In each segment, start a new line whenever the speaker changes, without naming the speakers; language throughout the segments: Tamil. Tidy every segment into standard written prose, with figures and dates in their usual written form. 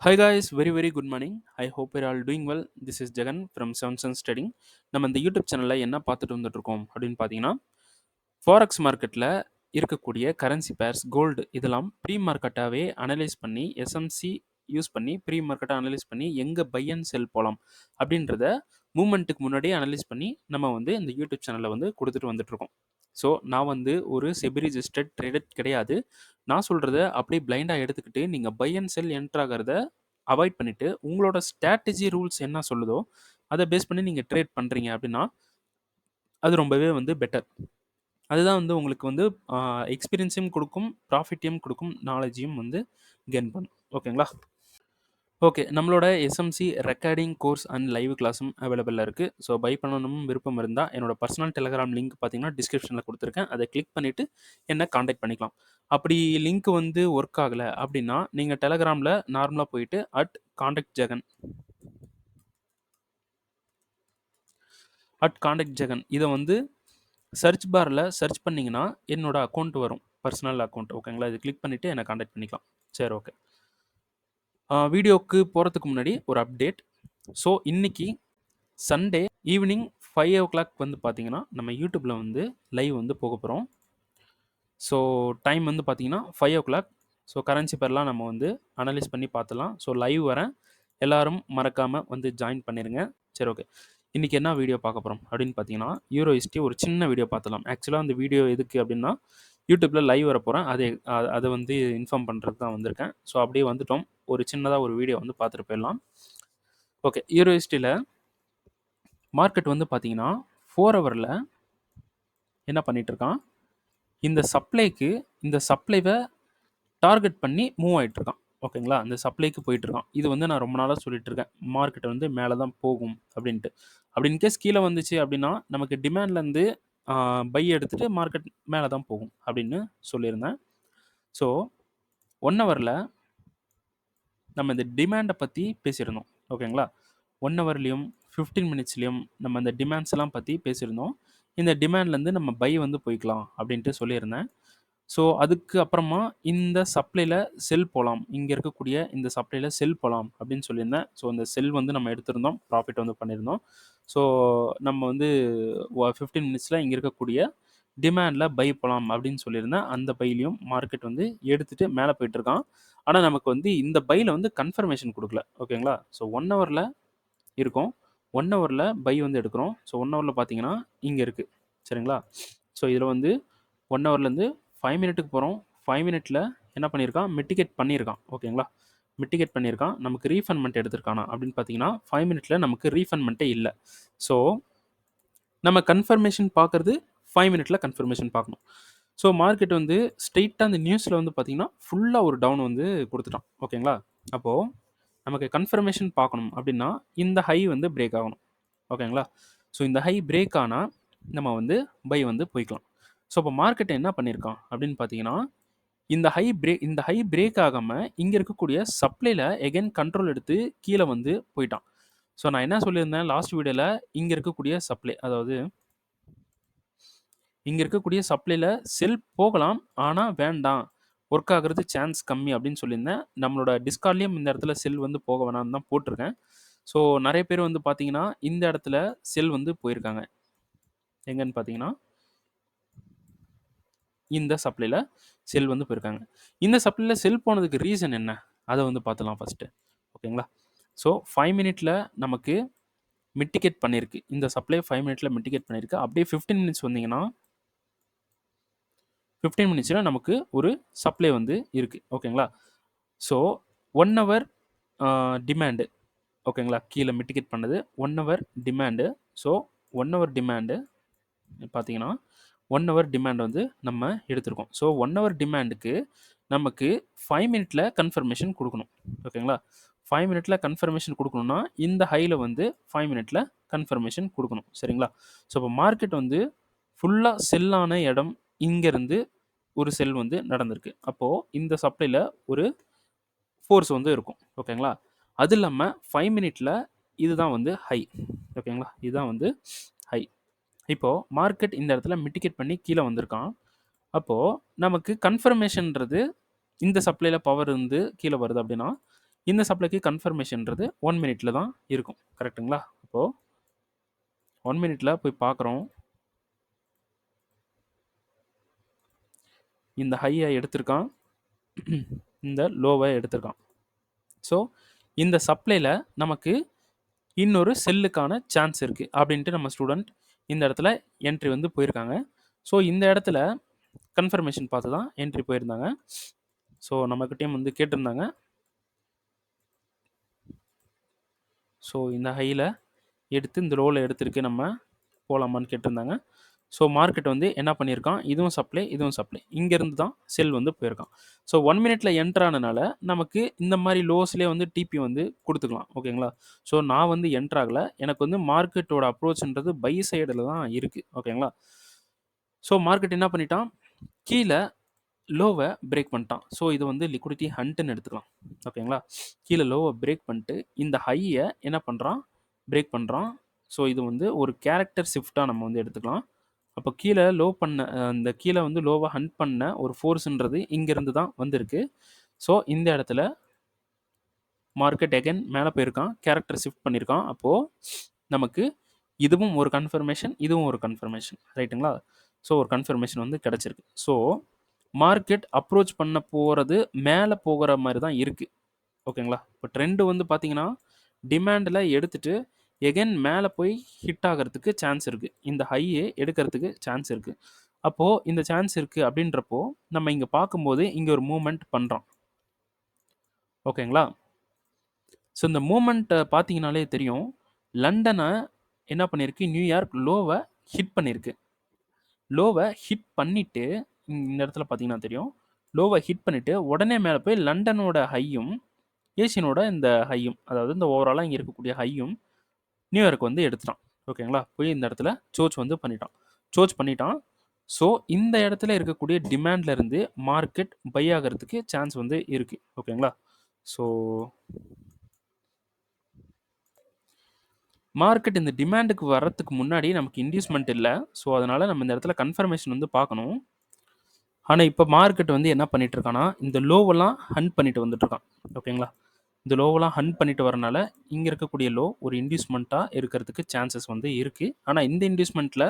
Hi guys, very good morning. I hope you're all doing well. This is Jagan from Seven Sun Trading. நம்ம இந்த யூடியூப் சேனலில் என்ன பார்த்துட்டு வந்துட்டு இருக்கோம் அப்படின்னு பார்த்தீங்கன்னா ஃபாரெக்ஸ் மார்க்கெட்டில் இருக்கக்கூடிய கரன்சி பேர்ஸ் கோல்டு இதெல்லாம் ப்ரீ மார்க்கெட்டாகவே அனலைஸ் பண்ணி எஸ்எம்சி யூஸ் பண்ணி ப்ரீ மார்க்கெட்டாக அனலைஸ் பண்ணி எங்கே பை அண்ட் செல் போகலாம் அப்படின்றத மூமெண்ட்டுக்கு முன்னாடியே அனலைஸ் பண்ணி நம்ம வந்து இந்த யூடியூப் சேனலில் வந்து கொடுத்துட்டு வந்துட்டுருக்கோம். ஸோ நான் வந்து ஒரு செபி ரிஜிஸ்டர்ட் ட்ரேடர் கிடையாது. நான் சொல்கிறத அப்படியே பிளைண்டாக எடுத்துக்கிட்டு நீங்கள் பை அண்ட் செல் என்ட்ரு ஆகிறத அவாய்ட் பண்ணிவிட்டு உங்களோட ஸ்ட்ராட்டஜி ரூல்ஸ் என்ன சொல்லுதோ அதை பேஸ் பண்ணி நீங்கள் ட்ரேட் பண்ணுறீங்க அப்படின்னா அது ரொம்பவே வந்து பெட்டர். அதுதான் வந்து உங்களுக்கு வந்து எக்ஸ்பீரியன்ஸையும் கொடுக்கும், ப்ராஃபிட்டையும் கொடுக்கும், நாலேஜையும் வந்து கெயின் பண்ணும். ஓகேங்களா? ஓகே, நம்மளோட SMC recording course and live கிளாஸும் அவைலபிளாக இருக்குது. ஸோ பை பண்ணணும் விருப்பம் இருந்தால் என்னோட பர்சனல் டெலகிராம் லிங்க் பார்த்தீங்கன்னா டிஸ்கிரிப்ஷனில் கொடுத்துருக்கேன். அதை கிளிக் பண்ணிவிட்டு என்னை காண்டாக்ட் பண்ணிக்கலாம். அப்படி லிங்க் வந்து ஒர்க் ஆகலை அப்படின்னா நீங்கள் டெலகிராமில் நார்மலாக போயிட்டு காண்டாக்ட் ஜெகன் இதை வந்து சர்ச் பாரில் சர்ச் பண்ணிங்கன்னா என்னோட அக்கௌண்ட் வரும், பர்சனல் அக்கௌண்ட். ஓகேங்களா? இது கிளிக் பண்ணிவிட்டு என்னை காண்டாக்ட் பண்ணிக்கலாம். சரி, ஓகே. வீடியோவுக்கு போகிறதுக்கு முன்னாடி ஒரு அப்டேட். ஸோ இன்றைக்கி சண்டே ஈவினிங் 5 o'clock வந்து பார்த்தீங்கன்னா நம்ம யூடியூப்பில் வந்து லைவ் வந்து போக போகிறோம். ஸோ டைம் வந்து பார்த்தீங்கன்னா 5 o'clock. ஸோ கரன்சி பேர்லாம் நம்ம வந்து அனலைஸ் பண்ணி பார்த்துலாம். ஸோ லைவ் வரேன், எல்லோரும் மறக்காமல் வந்து ஜாயின் பண்ணிடுங்க. சரி, ஓகே. இன்றைக்கி என்ன வீடியோ பார்க்க போகிறோம் அப்படின்னு பார்த்தீங்கன்னா யூரோ ஹிஸ்ட்ரி ஒரு சின்ன வீடியோ பார்த்துலாம். ஆக்சுவலாக அந்த வீடியோ எதுக்கு அப்படின்னா யூடியூப்பில் லைவ் வர போகிறேன், அதை வந்து இன்ஃபார்ம் பண்ணுறது தான் வந்திருக்கேன். ஸோ அப்படியே வந்துட்டோம், ஒரு சின்னதாக ஒரு வீடியோ வந்து பார்த்துட்டு போயிடலாம். ஓகே, யூரோ ஹிஸ்ட்ரியில் மார்க்கெட் வந்து பார்த்தீங்கன்னா 4 ஹவரில் என்ன பண்ணிகிட்ருக்கான், இந்த சப்ளைவை டார்கெட் பண்ணி மூவ் ஆகிட்டுருக்கான். ஓகேங்களா? அந்த சப்ளைக்கு போயிட்டுருக்கான். இது வந்து நான் ரொம்ப நாளாக சொல்லிட்டுருக்கேன், மார்க்கெட் வந்து மேலே தான் போகும் அப்படின்ட்டு. அப்படி இன்கேஸ் கீழே வந்துச்சு அப்படின்னா நமக்கு டிமாண்ட்லேருந்து பை எடுத்துகிட்டு மார்க்கெட் மேலே தான் போகும் அப்படின்னு சொல்லியிருந்தேன். ஸோ 1 ஹவரில் நம்ம இந்த டிமாண்டை பற்றி பேசியிருந்தோம். ஓகேங்களா? 1 ஹவர்லேயும் 15 மினிட்ஸ்லேயும் நம்ம இந்த டிமாண்ட்ஸ் எல்லாம் பற்றி பேசியிருந்தோம். இந்த டிமாண்ட்லேருந்து நம்ம பை வந்து போய்க்கலாம் அப்படின்ட்டு சொல்லியிருந்தேன். ஸோ அதுக்கு அப்புறமா இந்த சப்ளையில் செல் போகலாம், இங்கே இருக்கக்கூடிய இந்த சப்ளையில் செல் போகலாம் அப்படின்னு சொல்லியிருந்தேன். ஸோ இந்த செல் வந்து நம்ம எடுத்திருந்தோம், ப்ராஃபிட் வந்து பண்ணியிருந்தோம். ஸோ நம்ம வந்து 15 மினிட்ஸில் இங்கே இருக்கக்கூடிய டிமாண்டில் பை போகலாம் அப்படின்னு சொல்லியிருந்தேன். அந்த பைலையும் மார்க்கெட் வந்து எடுத்துகிட்டு மேலே போயிட்டுருக்கான். ஆனால் நமக்கு வந்து இந்த பையில் வந்து கன்ஃபர்மேஷன் கொடுக்கல. ஓகேங்களா? ஸோ 1 ஹவரில் இருக்கும், 1 ஹவரில் பை வந்து எடுக்கிறோம். ஸோ 1 ஹவரில் பார்த்தீங்கன்னா இங்கே இருக்குது. சரிங்களா? ஸோ இதில் வந்து 1 ஹவர்லேருந்து 5 மினிட்டுக்கு போகிறோம். 5 மினிட்டில் என்ன பண்ணியிருக்கான், மிட்டிகேட் பண்ணியிருக்கான். ஓகேங்களா? மிட்டிகேட் பண்ணியிருக்கான். நமக்கு ரீஃபண்ட்மெண்ட் எடுத்திருக்கானா அப்படின்னு பார்த்தீங்கன்னா 5 மினிட்டில் நமக்கு ரீஃபண்ட்மெண்ட்டே இல்லை. ஸோ நம்ம கன்ஃபர்மேஷன் பார்க்குறது 5 மினிட்டில் கன்ஃபர்மேஷன் பார்க்கணும். ஸோ மார்க்கெட் வந்து ஸ்ட்ரெயிட்டாக அந்த நியூஸில் வந்து பார்த்திங்கன்னா ஃபுல்லாக ஒரு டவுன் வந்து கொடுத்துட்டான். ஓகேங்களா? அப்போது நமக்கு கன்ஃபர்மேஷன் பார்க்கணும் அப்படின்னா இந்த ஹை வந்து பிரேக் ஆகணும். ஓகேங்களா? ஸோ இந்த ஹை பிரேக் ஆனால் நம்ம வந்து பை வந்து போய்க்கலாம். ஸோ இப்போ மார்க்கெட் என்ன பண்ணியிருக்கான் அப்படின்னு பார்த்தீங்கன்னா இந்த ஹை பிரேக் ஆகாமல் இங்கே இருக்கக்கூடிய சப்ளையில் எகைன் கண்ட்ரோல் எடுத்து கீழே வந்து போயிட்டான். ஸோ நான் என்ன சொல்லியிருந்தேன் லாஸ்ட் வீடியோவில், இங்கே இருக்கக்கூடிய சப்ளை, அதாவது இங்கே இருக்கக்கூடிய சப்ளையில் செல் போகலாம், ஆனால் வேண்டாம், ஒர்க் ஆகிறது சான்ஸ் கம்மி அப்படின்னு சொல்லியிருந்தேன். நம்மளோட டிஸ்கார்ட்லேயும் இந்த இடத்துல செல் வந்து போக வேணாம்னு தான் போட்டிருக்கேன். ஸோ நிறைய பேர் வந்து பார்த்தீங்கன்னா இந்த இடத்துல செல் வந்து போயிருக்காங்க. எங்கன்னு பார்த்தீங்கன்னா இந்த சப்ளையில் செல் வந்து போயிருக்காங்க. இந்த சப்ளையில் செல் போனதுக்கு ரீசன் என்ன, அதை வந்து பார்த்துலாம் ஃபஸ்ட்டு. ஓகேங்களா? ஸோ 5 மினிட்டில் நமக்கு மிட்டிகேட் பண்ணியிருக்கு, இந்த சப்ளை 5 மினிட்டில் மிட்டிகேட் பண்ணியிருக்கு. அப்படியே 15 மினிட்ஸ் வந்தீங்கன்னா 15 மினிட்ஸில் நமக்கு ஒரு சப்ளை வந்து இருக்குது. ஓகேங்களா? So 1 hour demand. ஓகேங்களா? கீழே மிட்டிகேட் பண்ணது 1 hour demand. So 1 hour demand பார்த்தீங்கன்னா 1 ஹவர் டிமாண்ட் வந்து நம்ம எடுத்திருக்கோம். ஸோ 1 ஹவர் டிமாண்டுக்கு நமக்கு 5 மினிட்டில் கன்ஃபர்மேஷன் கொடுக்கணும். ஓகேங்களா? 5 மினிட்டில் கன்ஃபர்மேஷன் கொடுக்கணும்னா இந்த ஹையில் வந்து 5 மினிட்டில் கன்ஃபர்மேஷன் கொடுக்கணும். சரிங்களா? ஸோ இப்போ மார்க்கெட் வந்து ஃபுல்லாக செல்லான இடம் இங்கேருந்து ஒரு செல் வந்து நடந்திருக்கு. அப்போது இந்த சப்ளையில் ஒரு ஃபோர்ஸ் வந்து இருக்கும். ஓகேங்களா? அது இல்லாமல் 5 மினிட்டில் இதுதான் வந்து ஹை. ஓகேங்களா? இதுதான் வந்து ஹை. இப்போது மார்க்கெட் இந்த இடத்துல மிட்டிகேட் பண்ணி கீழே வந்திருக்கான். அப்போது நமக்கு கன்ஃபர்மேஷன்றது இந்த சப்ளையில் பவர் இருந்து கீழே வருது அப்படின்னா இந்த சப்ளைக்கு கன்ஃபர்மேஷன்றது 1 மினிட்ல தான் இருக்கும். கரெக்ட்டுங்களா? அப்போ 1 மினிட்ல போய் பார்க்குறோம். இந்த ஹைய எடுத்திருக்கான். இந்த லோவ எடுத்திருக்கான். ஸோ, இந்த சப்ளைல நமக்கு இன்னொரு செல்லுக்கான சான்ஸ் இருக்கு. அப்படின்ட்டு நம்ம ஸ்டூடண்ட் இந்த இடத்துல என்ட்ரி வந்து போயிருக்காங்க. ஸோ, இந்த இடத்துல கன்ஃபர்மேஷன் பார்த்து தான் என்ட்ரி போயிருந்தாங்க. ஸோ, நம்மகிட்டயும் வந்து கேட்டிருந்தாங்க. ஸோ, இந்த ஹைல எடுத்து இந்த லோல எடுத்திருக்கு நம்ம போலாமான்னு கேட்டிருந்தாங்க. ஸோ, மார்க்கெட் வந்து என்ன பண்ணியிருக்கான், இதுவும் சப்ளை, இதுவும் சப்ளை. இங்கேருந்து தான் செல் வந்து போயிருக்கான். ஸோ, 1 மினிட்ல என்டர் ஆனனால நமக்கு இந்த மாரி லோஸ்லயே வந்து டிபி வந்து குடுத்துக்கலாம். ஓகேங்களா? ஸோ, நான் வந்து என்டர் ஆகல. எனக்கு வந்து மார்க்கெட்டோட அப்ரோச்ன்றது பை சைடுல தான் இருக்கு. ஓகேங்களா? ஸோ, மார்க்கெட் என்ன பண்ணிட்டான், கீழ லோவ பிரேக் பண்ணிட்டான். ஸோ, இது வந்து லிக்விடிட்டி ஹண்ட்ன்னு எடுத்துக்கலாம். ஓகேங்களா? கீழ லோவ பிரேக் பண்ணிட்டு இந்த ஹைய என்ன பண்றான், பிரேக் பண்றான். ஸோ, இது வந்து ஒரு கேரக்டர் ஷிஃப்ட்டா நம்ம வந்து எடுத்துக்கலாம். அப்போ கீழ லோ பண்ண இந்த கீழ வந்து லோவ ஹண்ட் பண்ண ஒரு ஃபோர்ஸ்ன்றது இங்கேருந்து தான் வந்திருக்கு. ஸோ, இந்த இடத்துல மார்க்கெட் அகைன் மேல போயிருக்கான். கேரக்டர் ஷிஃப்ட் பண்ணியிருக்கான். அப்போ நமக்கு இதுவும் ஒரு கன்ஃபர்மேஷன், இதுவும் ஒரு கன்ஃபர்மேஷன். ரைட்டுங்களா? ஸோ, ஒரு கன்ஃபர்மேஷன் வந்து கிடைச்சிருக்கு. ஸோ, மார்க்கெட் அப்ரோச் பண்ண போறது மேல போகுற மாரி தான் இருக்கு. ஓகேங்களா? இப்போ ட்ரெண்ட் வந்து பார்த்தீங்கன்னா, டிமாண்ட்ல எடுத்துட்டு எகைன் மேல போய் ஹிட் ஆகறதுக்கு சான்ஸ் இருக்கு. இந்த ஹைய எடுக்கறதுக்கு சான்ஸ் இருக்கு. அப்போ இந்த சான்ஸ் இருக்கு அப்படின்றப்போ, நம்ம இங்க பார்க்கும்போது இங்க ஒரு மூவ்மெண்ட் பண்றான். ஓகேங்களா? ஸோ, இந்த மூவ்மெண்ட்ட பார்த்தீங்கனாலே தெரியும். லண்டன என்ன பண்ணியிருக்கு, நியூயார்க் லோவ ஹிட் பண்ணியிருக்கு. லோவ ஹிட் பண்ணிட்டு, இந்த இடத்துல பார்த்தீங்கன்னா தெரியும். லோவ ஹிட் பண்ணிட்டு, உடனே மேல போய் லண்டனோட ஹையும், ஏசியனோட இந்த ஹையும், அதாவது இந்த ஓவராலா இங்க இருக்கக்கூடிய ஹையும், நியூயார்க் வந்து எடுத்துட்டான். ஓகேங்களா? போய் இந்த இடத்துல சோச் வந்து பண்ணிட்டான். சோச் பண்ணிட்டான். ஸோ, இந்த இடத்துல இருக்கக்கூடிய டிமாண்ட்ல இருந்து மார்க்கெட் பை ஆகறதுக்கு சான்ஸ் வந்து இருக்கு. ஓகேங்களா? ஸோ, மார்க்கெட் இந்த டிமாண்டுக்கு வர்றதுக்கு முன்னாடி நமக்கு இன்டியூஸ்மென்ட் இல்ல. ஸோ, அதனால நம்ம இந்த இடத்துல கன்ஃபர்மேஷன் வந்து பார்க்கணும். ஆனா, இப்ப மார்க்கெட் வந்து என்ன பண்ணிட்டு இருக்கான்னா, இந்த லோவெல்லாம் ஹண்ட் பண்ணிட்டு வந்துட்டு இருக்கான். ஓகேங்களா? இந்த லோவெல்லாம் ஹண்ட் பண்ணிட்டு வரனால, இங்க இருக்கக்கூடிய லோ ஒரு இன்டியூஸ்மென்ட்டா இருக்கிறதுக்கு சான்சஸ் வந்து இருக்கு. ஆனா, இந்த இன்டியூஸ்மென்ட்ல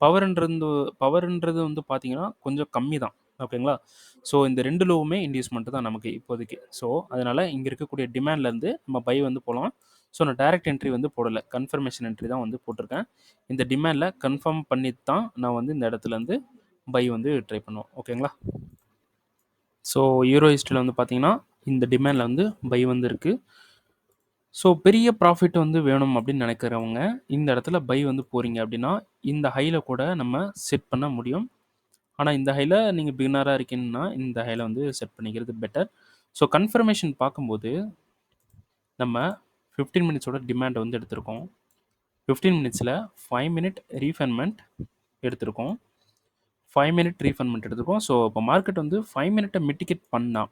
பவர்ன்றது பவர்ன்றது வந்து பார்த்தீங்கன்னா, கொஞ்சம் கம்மி தான். ஓகேங்களா? ஸோ, இந்த 2 லோவுமே இன்டியூஸ்மென்ட் தான் நமக்கு இப்போதைக்கு. ஸோ, அதனால இங்க இருக்கக்கூடிய டிமாண்ட்லேருந்து நம்ம பை வந்து போலாம். ஸோ, நான் டைரக்ட் என்ட்ரி வந்து போடல. கன்ஃபர்மேஷன் என்ட்ரி தான் வந்து போட்டிருக்கேன். இந்த டிமாண்ட்ல கன்ஃபார்ம் பண்ணிட்டு தான் நான் வந்து இந்த இடத்துலேருந்து பை வந்து ட்ரை பண்ணுவேன். ஓகேங்களா? ஸோ, யூரோ ஹிஸ்ட்ரியில வந்து பார்த்தீங்கன்னா, இந்த டிமாண்ட்ல வந்து பை வந்து இருக்கு. ஸோ, பெரிய ப்ராஃபிட் வந்து வேணும் அப்படின்னு நினைக்கிறவங்க, இந்த இடத்துல பை வந்து போறீங்க அப்படின்னா, இந்த ஹைல கூட நம்ம செட் பண்ண முடியும். ஆனா, இந்த ஹைல நீங்க பிகினரா இருக்கீங்கன்னா, இந்த ஹைல வந்து செட் பண்ணிக்கிறது பெட்டர். ஸோ, கன்ஃபர்மேஷன் பார்க்கும்போது, நம்ம 15 மினிட்ஸோட டிமாண்ட வந்து எடுத்திருக்கோம். 15 மினிட்ஸ்ல 5 மினிட் ரீஃபைன்மென்ட் எடுத்திருக்கோம். 5 மினிட் ரீஃபைன்மென்ட் எடுத்திருக்கோம். ஸோ, இப்போ மார்க்கெட் வந்து 5 மினிட்ட மிட்டிகேட் பண்ணா,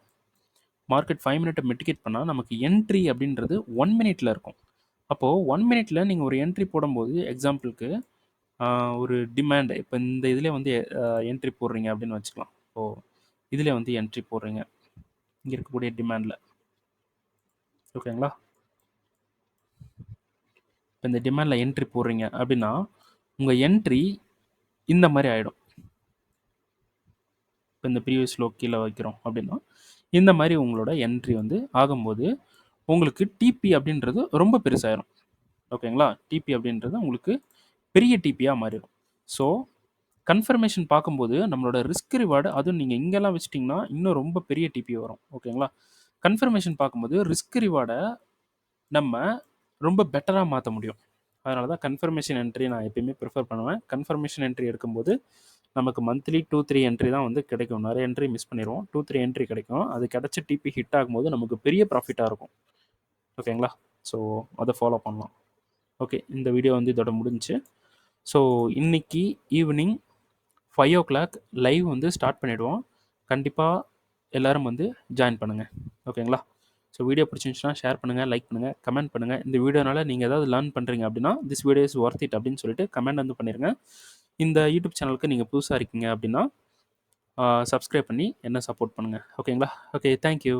மார்க்கெட் 5 மினிட்ட மிட்டிகேட் பண்ணா, நமக்கு என்ட்ரி அப்படின்றது 1 மினிட்ல இருக்கும். அப்போ 1 மினிட்ல நீங்க ஒரு என்ட்ரி போடும்போது, எக்ஸாம்பிள்க்கு ஒரு டிமாண்ட் இப்போ இந்த இதிலே வந்து என்ட்ரி போடுறீங்க அப்படின்னு வச்சுக்கலாம். இப்போ இதிலே வந்து என்ட்ரி போடுறீங்க. இங்க இருக்கக்கூடிய டிமாண்ட்ல. ஓகேங்களா? இப்போ இந்த டிமாண்ட்ல என்ட்ரி போடுறீங்க அப்படின்னா, உங்க என்ட்ரி இந்த மாரி ஆயிடும். இப்போ இந்த ப்ரீவியஸ் லோ கீழ வைக்கிறோம் அப்படின்னா, இந்த மாரி உங்களோட என்ட்ரி வந்து ஆகும்போது, உங்களுக்கு டிபி அப்படின்றது ரொம்ப பெருசாயிரும். ஓகேங்களா? டிபி அப்படின்றது உங்களுக்கு பெரிய டிபியா மாறிடும். ஸோ, கன்ஃபர்மேஷன் பார்க்கும்போது நம்மளோட ரிஸ்க் ரிவார்டு அதுவும் நீங்க இங்கெல்லாம் வச்சுட்டீங்கன்னா, இன்னும் ரொம்ப பெரிய டிபி வரும். ஓகேங்களா? கன்ஃபர்மேஷன் பார்க்கும்போது ரிஸ்க் ரிவார்ட நம்ம ரொம்ப பெட்டரா மாத்த முடியும். அதனால தான் கன்ஃபர்மேஷன் என்ட்ரி நான் எப்பயுமே ப்ரிஃபர் பண்ணுவேன். கன்ஃபர்மேஷன் என்ட்ரி எடுக்கும்போது நமக்கு மந்த்லி 2, 3 என்ட்ரி தான் வந்து கிடைக்கும். நெறைய என்ட்ரி மிஸ் பண்ணிருவோம். 2, 3 என்ட்ரி கிடைக்கும். அது கிடைச்ச டிபி ஹிட் ஆகும்போது நமக்கு பெரிய ப்ராஃபிட்டா இருக்கும். ஓகேங்களா? ஸோ, அத ஃபாலோ பண்ணலாம். ஓகே. இந்த வீடியோ வந்து இதோட முடிஞ்சுச்சு. ஸோ, இன்னைக்கு ஈவினிங் 5:00 லைவ் வந்து ஸ்டார்ட் பண்ணிடுவோம். கண்டிப்பா எல்லாரும் வந்து ஜாயின் பண்ணுங்க. ஓகேங்களா? ஸோ, வீடியோ பிடிச்சிருந்துச்சுன்னா ஷேர் பண்ணுங்க, லைக் பண்ணுங்க, கமெண்ட் பண்ணுங்க. இந்த வீடியோனால நீங்க ஏதாவது லேர்ன் பண்றீங்க அப்படின்னா, this video is Worth it அப்படின்னு சொல்லிட்டு கமெண்ட் வந்து பண்ணிருங்க. இந்த யூடியூப் சேனலுக்கு நீங்க புதுசா இருக்கீங்க அப்படின்னா, சப்ஸ்கிரைப் பண்ணி என்ன சப்போர்ட் பண்ணுங்க. ஓகேங்களா? ஓகே. Thank you.